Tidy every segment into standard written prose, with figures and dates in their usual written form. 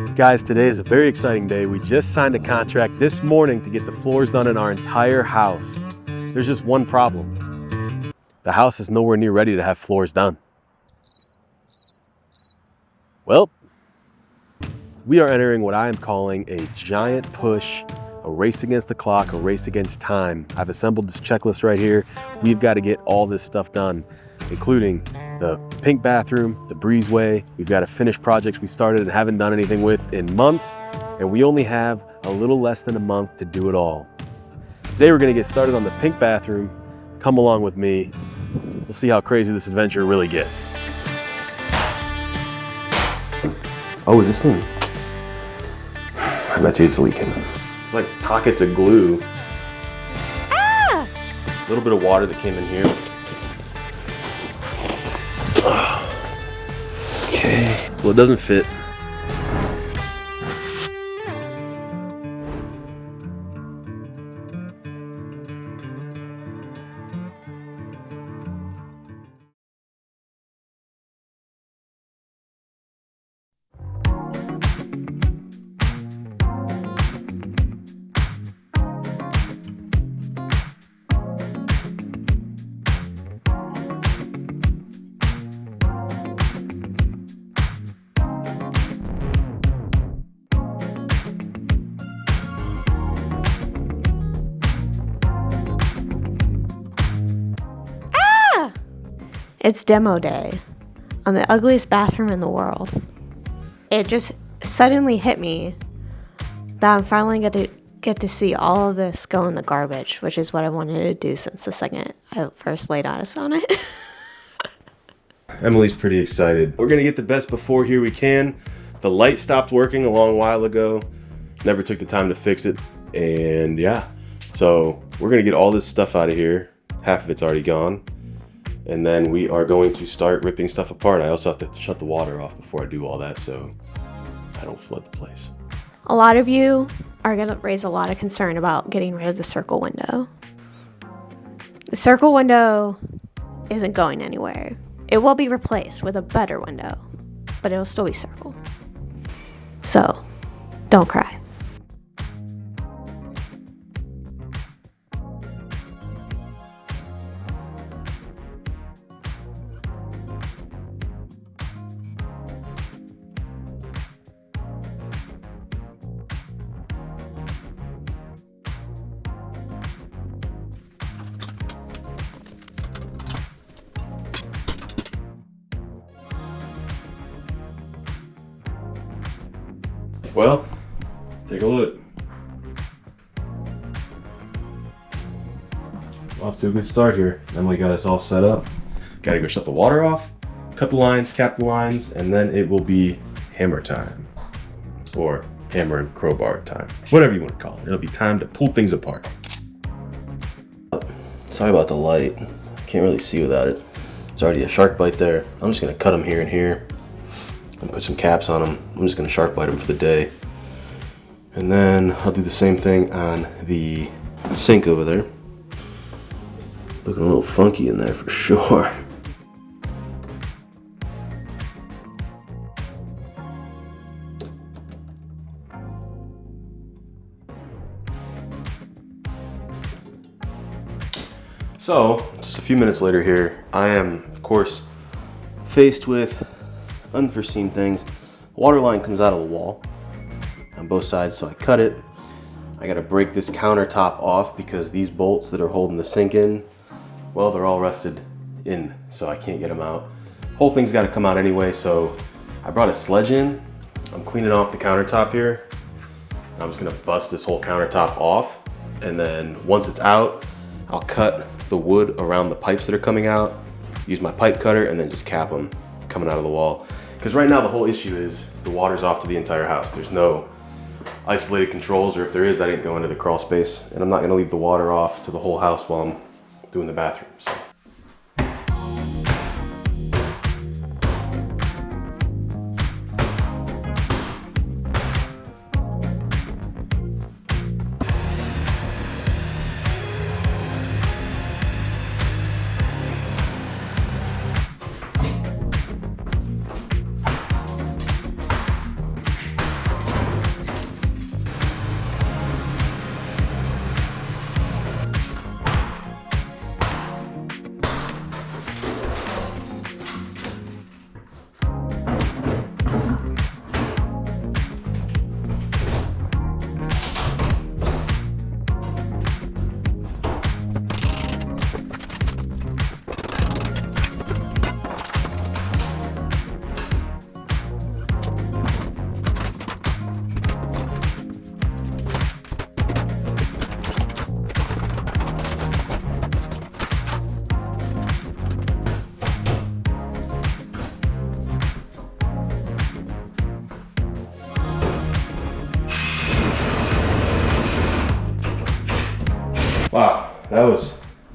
Guys, today is a very exciting day. We just signed a contract this morning to get the floors done in our entire house. There's just one problem. The house is nowhere near ready to have floors done. Well, we are entering what I am calling a giant push, a race against the clock, a race against time. I've assembled this checklist right here. We've got to get all this stuff done, including the pink bathroom, the breezeway. We've got to finish projects we started and haven't done anything with in months, and we only have a little less than a month to do it all. Today we're going to get started on the pink bathroom. Come along with me. We'll see how crazy this adventure really gets. Oh, is this thing? I bet you it's leaking. It's like pockets of glue. Ah! A little bit of water that came in here. Okay. Well, it doesn't fit. It's demo day on the ugliest bathroom in the world. It just suddenly hit me that I'm finally going to get to see all of this go in the garbage, which is what I wanted to do since the second I first laid eyes on it. Emily's pretty excited. We're gonna get the best before here we can. The light stopped working a long while ago. Never took the time to fix it. And yeah, so we're gonna get all this stuff out of here. Half of it's already gone. And then we are going to start ripping stuff apart. I also have to shut the water off before I do all that so I don't flood the place. A lot of you are going to raise a lot of concern about getting rid of the circle window. The circle window isn't going anywhere. It will be replaced with a better window, but it'll still be circle. So, don't cry. Well, take a look. Off to a good start here. Emily got us all set up. Gotta go shut the water off, cut the lines, cap the lines, and then it will be hammer time. Or hammer and crowbar time. Whatever you want to call it. It'll be time to pull things apart. Sorry about the light. I can't really see without it. There's already a shark bite there. I'm just gonna cut them here and here and put some caps on them. I'm just gonna shark bite them for the day. And then I'll do the same thing on the sink over there. Looking a little funky in there for sure. So, just a few minutes later here, I am, of course, faced with unforeseen things. Water line comes out of the wall on both sides, so I cut it. I gotta break this countertop off because these bolts that are holding the sink in, well, they're all rusted in, so I can't get them out. Whole thing's gotta come out anyway, so I brought a sledge in. I'm cleaning off the countertop here. I'm just gonna bust this whole countertop off, and then once it's out, I'll cut the wood around the pipes that are coming out, use my pipe cutter, and then just cap them coming out of the wall. Because right now the whole issue is the water's off to the entire house. There's no isolated controls, or if there is, that ain't going to the crawl space. And I'm not gonna leave the water off to the whole house while I'm doing the bathroom. So. Wow, that was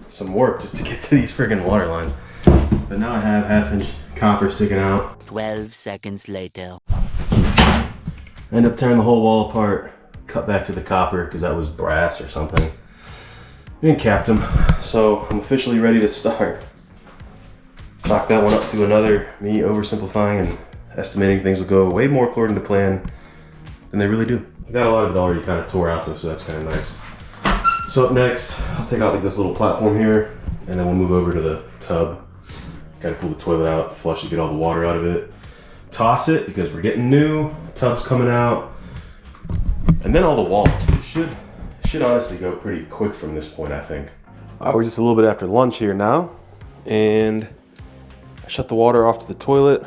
some work just to get to these friggin' water lines. But now I have 1/2-inch copper sticking out. 12 seconds later. I end up tearing the whole wall apart, cut back to the copper because that was brass or something, and capped them. So I'm officially ready to start. Chalk that one up to another me oversimplifying and estimating things will go way more according to plan than they really do. I got a lot of it already kind of tore out though, so that's kind of nice. So up next, I'll take out like this little platform here, and then we'll move over to the tub. Gotta pull the toilet out, flush it, get all the water out of it. Toss it because we're getting new, tub's coming out. And then all the walls. It should honestly go pretty quick from this point, I think. All right, we're just a little bit after lunch here now, and I shut the water off to the toilet.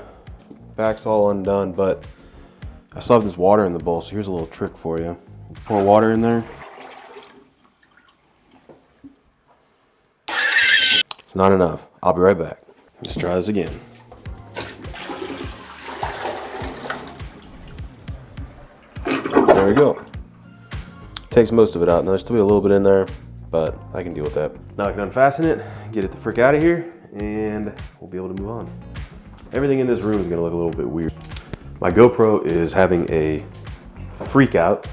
Back's all undone, but I still have this water in the bowl, so here's a little trick for you. Pour water in there. It's not enough. I'll be right back. Let's try this again. There we go. Takes most of it out. Now there's still be a little bit in there, but I can deal with that. Now I can unfasten it, get it the frick out of here, and we'll be able to move on. Everything in this room is gonna look a little bit weird. My GoPro is having a freak out,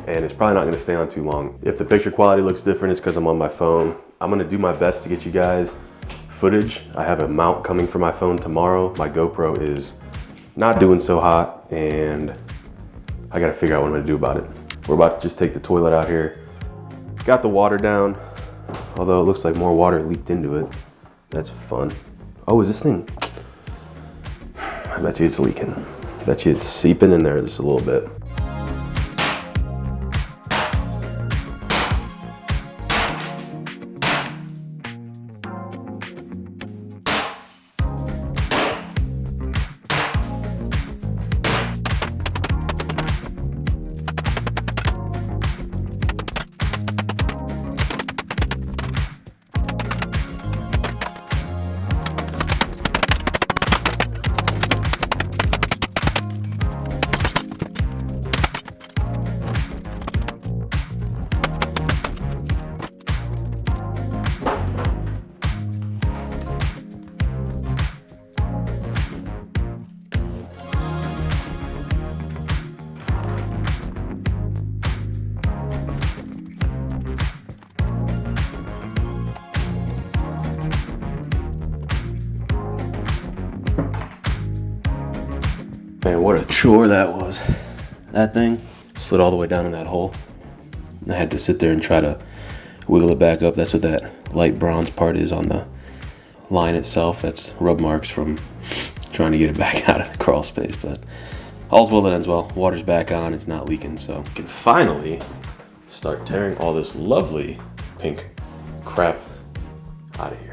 and it's probably not gonna stay on too long. If the picture quality looks different, it's because I'm on my phone. I'm gonna do my best to get you guys footage. I have a mount coming for my phone tomorrow. My GoPro is not doing so hot, and I gotta figure out what I'm gonna do about it. We're about to just take the toilet out here. Got the water down, although it looks like more water leaked into it. That's fun. Oh, is this thing? I bet you it's leaking. I bet you it's seeping in there just a little bit. Man, what a chore that was. That thing slid all the way down in that hole. I had to sit there and try to wiggle it back up. That's what that light bronze part is on the line itself. That's rub marks from trying to get it back out of the crawl space. But all's well that ends well. Water's back on, it's not leaking, so we can finally start tearing all this lovely pink crap out of here.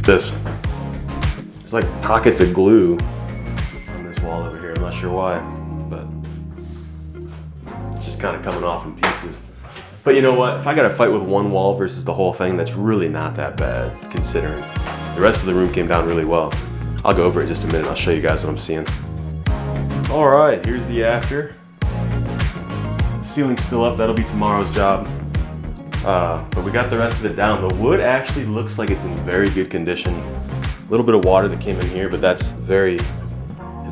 This. There's like pockets of glue on this wall over here. I'm not sure why, but it's just kind of coming off in pieces. But you know what? If I got to fight with one wall versus the whole thing, that's really not that bad, considering the rest of the room came down really well. I'll go over it in just a minute. I'll show you guys what I'm seeing. All right, here's the after. The ceiling's still up. That'll be tomorrow's job. But we got the rest of it down. The wood actually looks like it's in very good condition. A little bit of water that came in here, but it's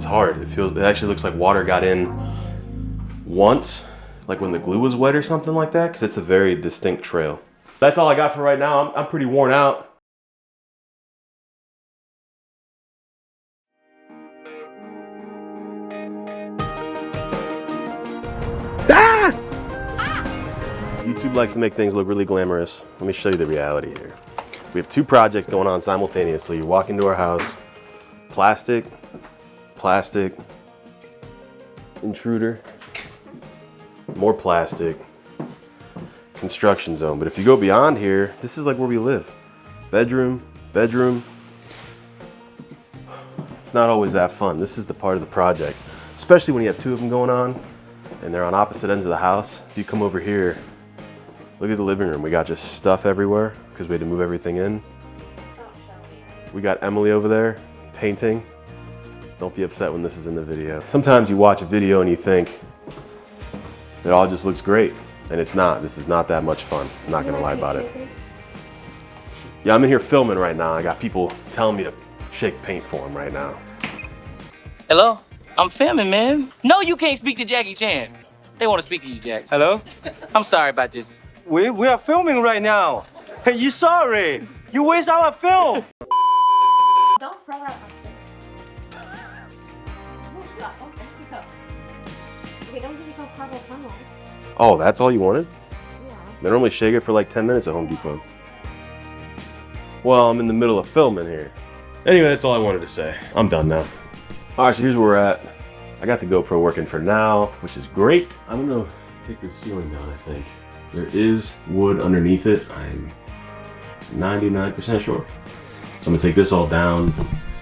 hard. It actually looks like water got in once, like when the glue was wet or something like that, because it's a very distinct trail. That's all I got for right now. I'm pretty worn out. YouTube likes to make things look really glamorous. Let me show you the reality here. We have two projects going on simultaneously. You walk into our house, plastic, intruder, more plastic, construction zone. But if you go beyond here, this is like where we live. Bedroom. It's not always that fun. This is the part of the project, especially when you have two of them going on and they're on opposite ends of the house. If you come over here, look at the living room. We got just stuff everywhere because we had to move everything in. We got Emily over there painting. Don't be upset when this is in the video. Sometimes you watch a video and you think it all just looks great, and it's not. This is not that much fun. I'm not gonna lie about it. Yeah, I'm in here filming right now. I got people telling me to shake paint for them right now. Hello? I'm filming, man. No, you can't speak to Jackie Chan. They want to speak to you, Jack. Hello? I'm sorry about this. We are filming right now. Hey, you sorry? You waste our film. Don't throw that. Okay, don't give yourself carpal tunnel. Oh, that's all you wanted? Yeah. They normally shake it for like 10 minutes at Home Depot. Well, I'm in the middle of filming here. Anyway, that's all I wanted to say. I'm done now. All right, so here's where we're at. I got the GoPro working for now, which is great. I'm gonna take this ceiling down, I think. There is wood underneath it. I'm 99% sure. So I'm gonna take this all down,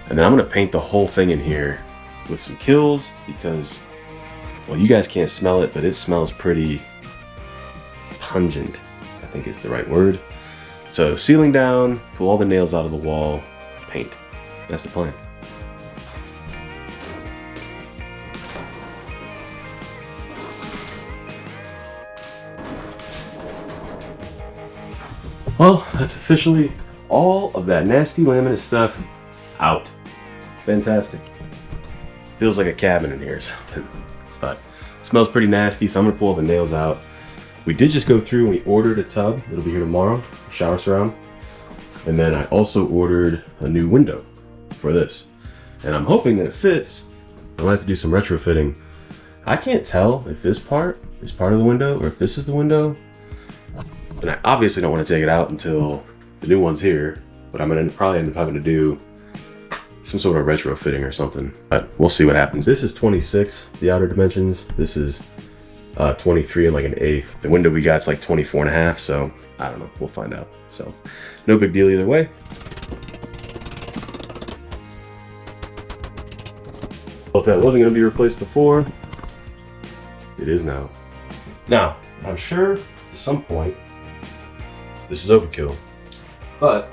and then I'm gonna paint the whole thing in here with some Kills because, well, you guys can't smell it, but it smells pretty pungent, I think is the right word. So ceiling down, pull all the nails out of the wall, paint. That's the plan. Well, that's officially all of that nasty laminate stuff out. It's fantastic. Feels like a cabin in here or something. But it smells pretty nasty, so I'm gonna pull all the nails out. We did just go through and we ordered a tub. It'll be here tomorrow, shower surround. And then I also ordered a new window for this. And I'm hoping that it fits. I'll have to do some retrofitting. I can't tell if this part is part of the window or if this is the window. And I obviously don't want to take it out until the new one's here, but I'm gonna probably end up having to do some sort of retrofitting or something, but we'll see what happens. This is 26, the outer dimensions. This is 23 and like an eighth. The window we got's like 24 and a half, so I don't know, we'll find out. So no big deal either way. Well, if that wasn't gonna be replaced before, it is now. Now, I'm sure at some point, this is overkill, but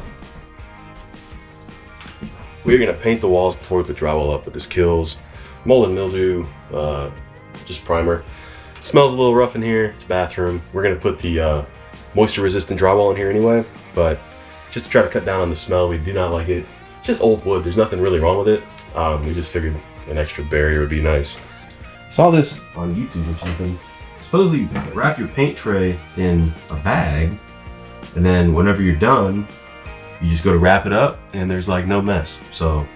we're gonna paint the walls before we put drywall up with this Kills mold and mildew, just primer. It smells a little rough in here. It's a bathroom. We're gonna put the moisture resistant drywall in here anyway, but just to try to cut down on the smell, we do not like it. It's just old wood. There's nothing really wrong with it. We just figured an extra barrier would be nice. Saw this on YouTube or something. Supposedly you wrap your paint tray in a bag, and then whenever you're done, you just go to wrap it up and there's like no mess. So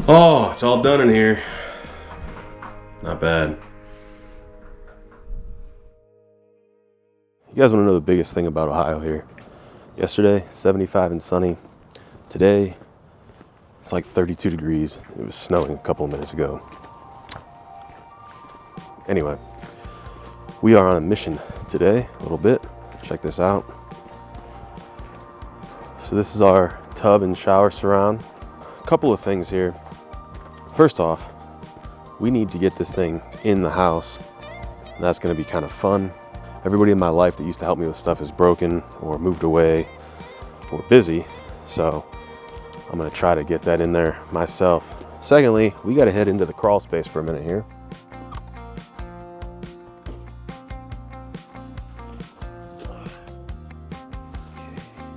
Oh, it's all done in here. Not bad. You guys want to know the biggest thing about Ohio here? Yesterday, 75 and sunny. Today, it's like 32 degrees. It was snowing a couple of minutes ago. Anyway, we are on a mission today, a little bit. Check this out. So this is our tub and shower surround. A couple of things here. First off, we need to get this thing in the house. And that's gonna be kind of fun. Everybody in my life that used to help me with stuff is broken or moved away or busy. So I'm gonna try to get that in there myself. Secondly, we gotta head into the crawl space for a minute here.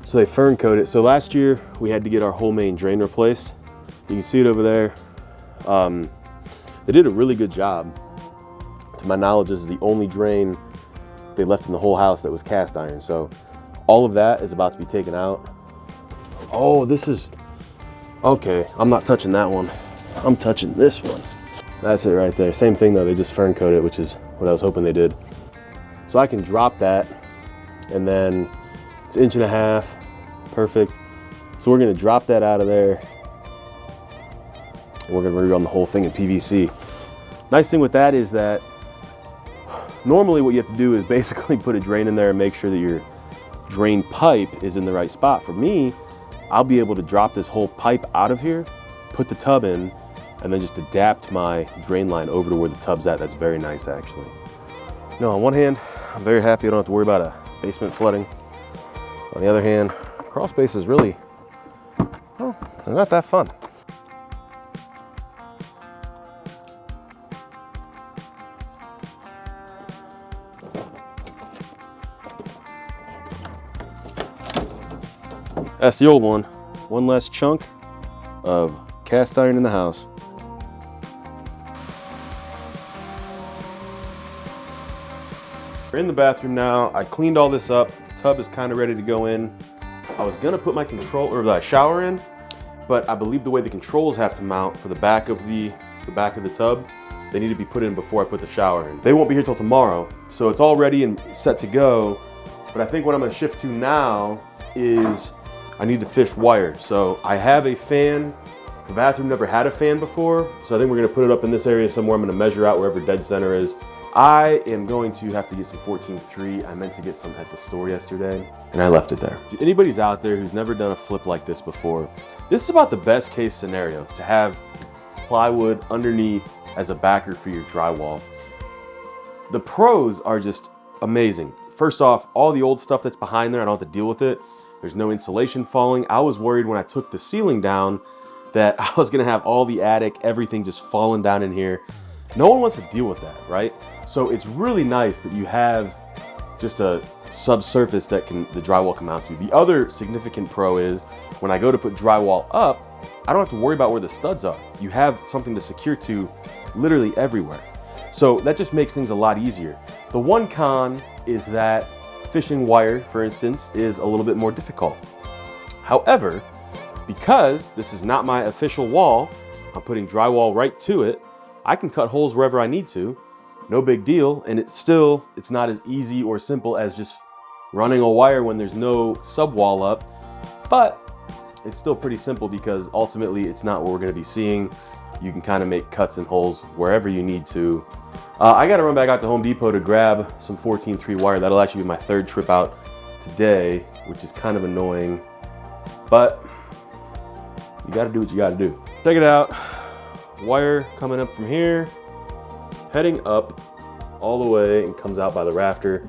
So they fern coat it. So last year we had to get our whole main drain replaced. You can see it over there. They did a really good job. To my knowledge, this is the only drain they left in the whole house that was cast iron. So all of that is about to be taken out. Oh, this is, okay, I'm not touching that one. I'm touching this one. That's it right there. Same thing though, they just fern coat it, which is what I was hoping they did. So I can drop that, and then it's 1.5 inches, perfect. So we're gonna drop that out of there. And we're gonna rerun the whole thing in PVC. Nice thing with that is that normally what you have to do is basically put a drain in there and make sure that your drain pipe is in the right spot. For me, I'll be able to drop this whole pipe out of here, put the tub in, and then just adapt my drain line over to where the tub's at. That's very nice, actually. No, on one hand, I'm very happy I don't have to worry about a basement flooding. On the other hand, crawl space is really, well, they're not that fun. That's the old one. One less chunk of cast iron in the house. We're in the bathroom now. I cleaned all this up. The tub is kind of ready to go in. I was gonna put my shower in, but I believe the way the controls have to mount for the back of the tub, they need to be put in before I put the shower in. They won't be here till tomorrow, so it's all ready and set to go. But I think what I'm gonna shift to now is I need to fish wire. So I have a fan. The bathroom never had a fan before, so I think we're gonna put it up in this area somewhere. I'm gonna measure out wherever dead center is. I am going to have to get some 14.3. I meant to get some at the store yesterday, and I left it there. If anybody's out there who's never done a flip like this before, this is about the best case scenario, to have plywood underneath as a backer for your drywall. The pros are just amazing. First off, all the old stuff that's behind there, I don't have to deal with it. There's no insulation falling. I was worried when I took the ceiling down that I was gonna have all the attic, everything just falling down in here. No one wants to deal with that, right? So it's really nice that you have just a subsurface that the drywall can mount to. The other significant pro is when I go to put drywall up, I don't have to worry about where the studs are. You have something to secure to literally everywhere. So that just makes things a lot easier. The one con is that fishing wire, for instance, is a little bit more difficult. However, because this is not my official wall, I'm putting drywall right to it, I can cut holes wherever I need to, no big deal, and it's not as easy or simple as just running a wire when there's no subwall up, but it's still pretty simple because ultimately it's not what we're gonna be seeing. You can kind of make cuts and holes wherever you need to. I gotta run back out to Home Depot to grab some 14.3 wire. That'll actually be my third trip out today, which is kind of annoying, but you gotta do what you gotta do. Check it out. Wire coming up from here, heading up all the way and comes out by the rafter.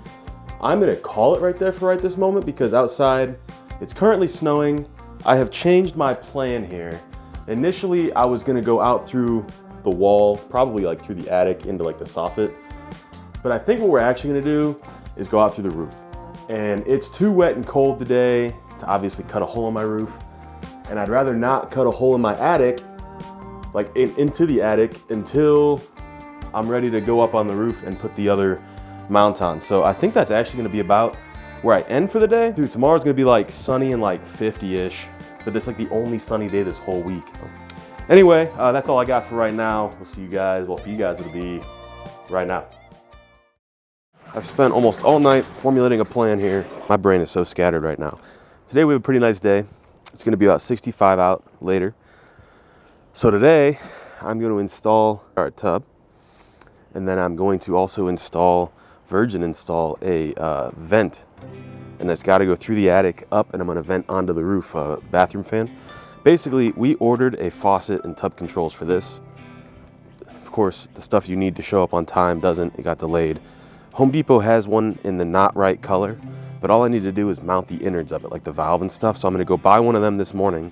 I'm gonna call it right there for right this moment because outside it's currently snowing. I have changed my plan here. Initially, I was gonna go out through the wall, probably like through the attic into like the soffit. But I think what we're actually gonna do is go out through the roof. And it's too wet and cold today to obviously cut a hole in my roof. And I'd rather not cut a hole in my attic, like into the attic, until I'm ready to go up on the roof and put the other mount on. So I think that's actually gonna be about where I end for the day. Dude, tomorrow's gonna be like sunny and like 50-ish, but that's like the only sunny day this whole week. Anyway, that's all I got for right now. We'll see you guys. Well, for you guys, it'll be right now. I've spent almost all night formulating a plan here. My brain is so scattered right now. Today we have a pretty nice day. It's gonna be about 65 out later. So today I'm gonna install our tub, and then I'm going to also install a vent. And it's gotta go through the attic up, and I'm gonna vent onto the roof, bathroom fan. Basically, we ordered a faucet and tub controls for this. Of course, the stuff you need to show up on time doesn't, it got delayed. Home Depot has one in the not right color, but all I need to do is mount the innards of it, like the valve and stuff. So I'm gonna go buy one of them this morning,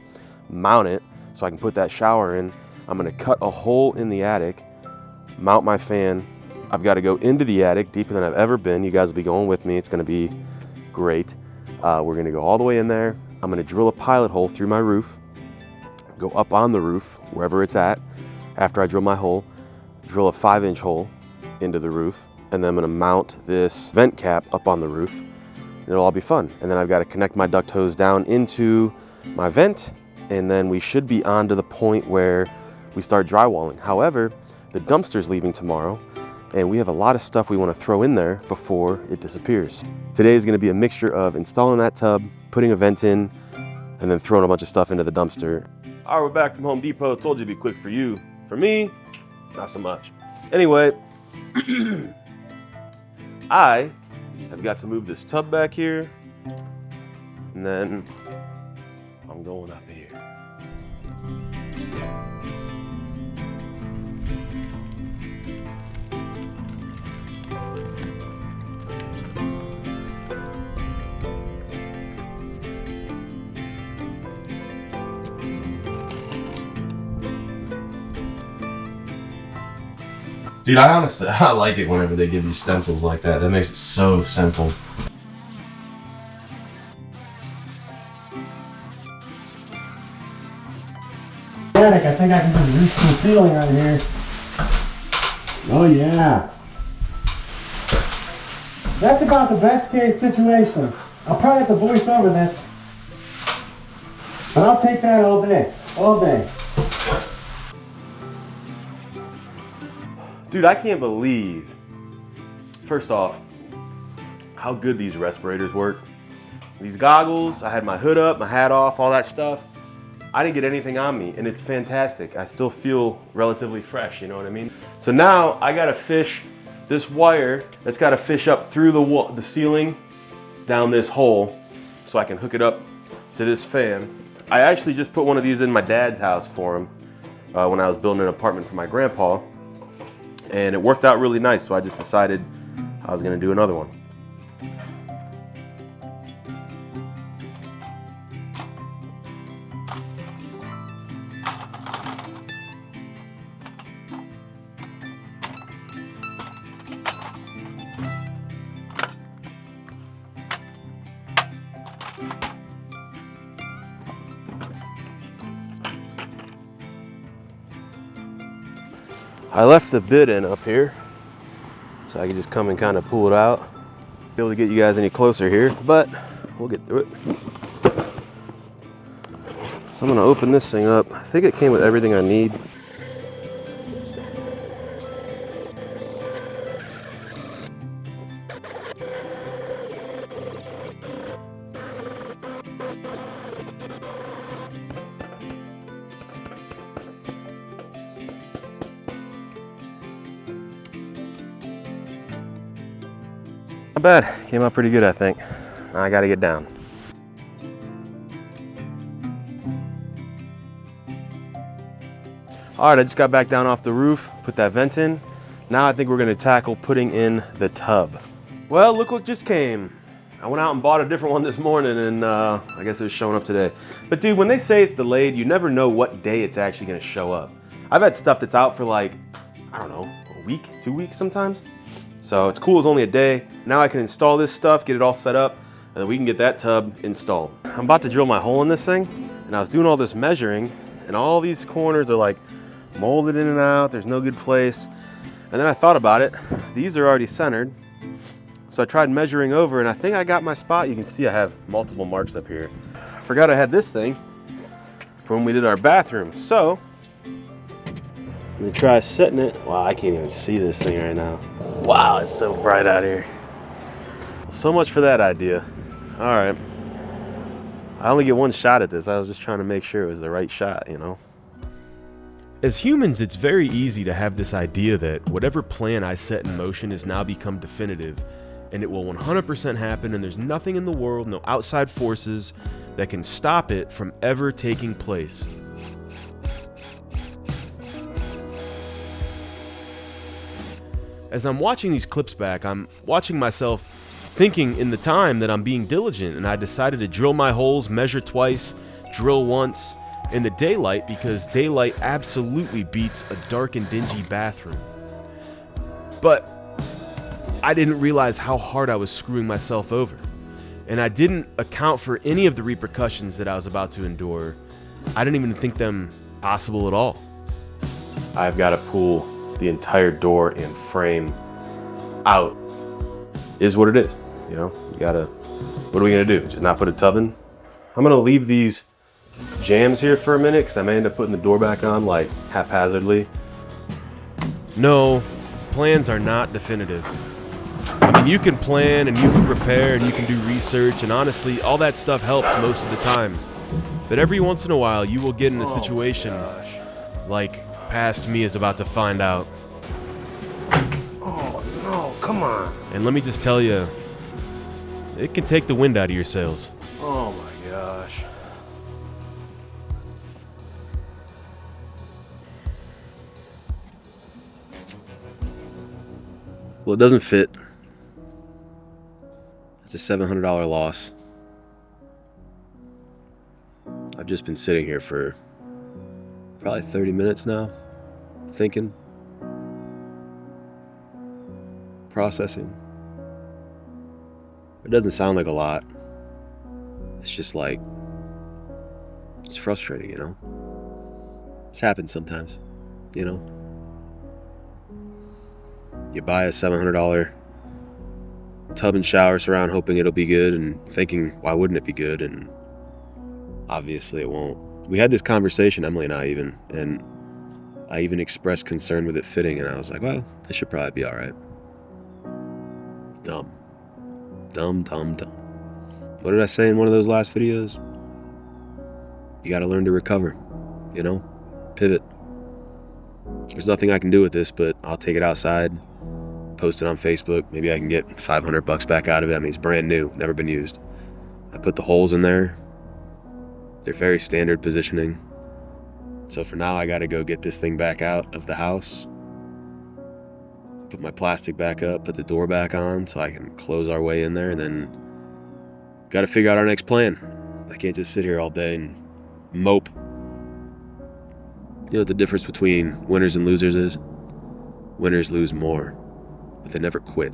mount it so I can put that shower in. I'm gonna cut a hole in the attic, mount my fan. I've gotta go into the attic deeper than I've ever been. You guys will be going with me. It's gonna be great. We're gonna go all the way in there. I'm gonna drill a pilot hole through my roof, go up on the roof, wherever it's at. After I drill my hole, drill a 5-inch hole into the roof, and then I'm gonna mount this vent cap up on the roof. And it'll all be fun. And then I've got to connect my duct hose down into my vent, and then we should be on to the point where we start drywalling. However, the dumpster's leaving tomorrow, and we have a lot of stuff we want to throw in there before it disappears. Today is gonna be a mixture of installing that tub, putting a vent in, and then throwing a bunch of stuff into the dumpster. All right, we're back from Home Depot. Told you it'd be quick for you. For me, not so much. Anyway, I have got to move this tub back here, and then I'm going up here. Dude, I like it whenever they give you stencils like that. That makes it so simple. I think I can just reach some ceiling right here. Oh yeah. That's about the best case situation. I'll probably have to voice over this, but I'll take that all day. All day. Dude, I can't believe, first off, how good these respirators work. These goggles, I had my hood up, my hat off, all that stuff. I didn't get anything on me, and it's fantastic. I still feel relatively fresh, you know what I mean? So now I gotta fish this wire that's gotta fish up through the ceiling down this hole so I can hook it up to this fan. I actually just put one of these in my dad's house for him when I was building an apartment for my grandpa. And it worked out really nice, so I just decided I was gonna do another one. I left the bit in up here so I can just come and kind of pull it out. Be able to get you guys any closer here, but we'll get through it. So I'm gonna open this thing up. I think it came with everything I need. Not bad, came out pretty good, I think. Now I gotta get down. All right, I just got back down off the roof, put that vent in. Now I think we're gonna tackle putting in the tub. Well, look what just came. I went out and bought a different one this morning, and I guess it was showing up today. But dude, when they say it's delayed, you never know what day it's actually gonna show up. I've had stuff that's out for like, I don't know, a week, 2 weeks sometimes. So it's cool, it's only a day. Now I can install this stuff, get it all set up, and then we can get that tub installed. I'm about to drill my hole in this thing, and I was doing all this measuring, and all these corners are like molded in and out, there's no good place. And then I thought about it, these are already centered. So I tried measuring over, and I think I got my spot. You can see I have multiple marks up here. I forgot I had this thing from when we did our bathroom. So I'm gonna try setting it. Wow, I can't even see this thing right now. Wow, it's so bright out here. So much for that idea. All right. I only get one shot at this. I was just trying to make sure it was the right shot, you know? As humans, it's very easy to have this idea that whatever plan I set in motion has now become definitive, and it will 100% happen, and there's nothing in the world, no outside forces, that can stop it from ever taking place. As I'm watching these clips back, I'm watching myself thinking in the time that I'm being diligent, and I decided to drill my holes, measure twice, drill once, in the daylight, because daylight absolutely beats a dark and dingy bathroom. But I didn't realize how hard I was screwing myself over, and I didn't account for any of the repercussions that I was about to endure. I didn't even think them possible at all. I've got to pull the entire door and frame out. Is what it is, you know? You gotta, what are we gonna do? Just not put a tub in? I'm gonna leave these jams here for a minute because I may end up putting the door back on like haphazardly. No, plans are not definitive. I mean, you can plan and you can prepare and you can do research, and honestly, all that stuff helps most of the time. But every once in a while, you will get in a situation like past me is about to find out. Oh no, come on. And let me just tell you, it can take the wind out of your sails. Oh my gosh. Well, it doesn't fit. It's a $700 loss. I've just been sitting here for probably 30 minutes now, thinking, processing. It doesn't sound like a lot. It's just like, it's frustrating, you know? This happens sometimes, you know? You buy a $700 tub and shower surround hoping it'll be good and thinking, why wouldn't it be good? And obviously it won't. We had this conversation, Emily and I even expressed concern with it fitting, and I was like, well, it should probably be all right. Dumb. What did I say in one of those last videos? You gotta learn to recover, you know? Pivot. There's nothing I can do with this, but I'll take it outside, post it on Facebook. Maybe I can get $500 back out of it. I mean, it's brand new, never been used. I put the holes in there. They're very standard positioning. So for now, I gotta go get this thing back out of the house, put my plastic back up, put the door back on so I can close our way in there, and then gotta figure out our next plan. I can't just sit here all day and mope. You know what the difference between winners and losers is? Winners lose more, but they never quit.